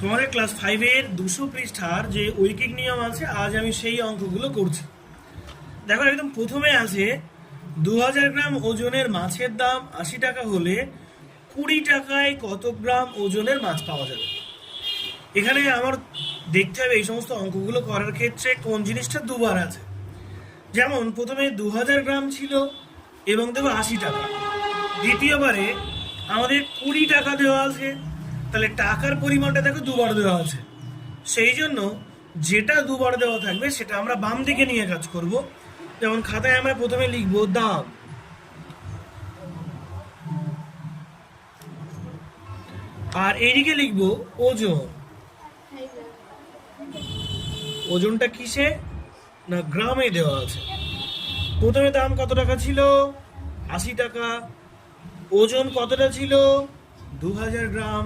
তোমাদের ক্লাস 5-এর 200 পৃষ্ঠার যে ঐকিক নিয়ম আছে, আজ আমি সেই অঙ্কগুলো করছি। দেখো, একদম প্রথমে আছে 2000 গ্রাম ওজনের মাছের দাম 80 টাকা হলে 20 টাকায় কত গ্রাম ওজনের মাছ পাওয়া যাবে। এখানে আমার দেখতে হবে এই সমস্ত অঙ্কগুলো করার ক্ষেত্রে কোন জিনিসটা দুবার আছে। যেমন প্রথমে 2000 গ্রাম ছিল এবং দেখো 80 টাকা, দ্বিতীয়বারে আমাদের 20 টাকা দেওয়া আছে, তাহলে টাকার পরিমাণটা দেখো দুবার দেওয়া আছে। সেই জন্য যেটা দুবার দেওয়া থাকবে সেটা আমরা বাম দিকে নিয়ে কাজ করব। যেমন খাতায় আমরা প্রথমে লিখবো দাম, আর এইদিকে লিখবো ওজন। ওজনটা কিসে না গ্রামে দেওয়া আছে। প্রথমে দাম কত টাকা ছিল? 80 টাকা। ওজন কতটা ছিল? 2000 গ্রাম।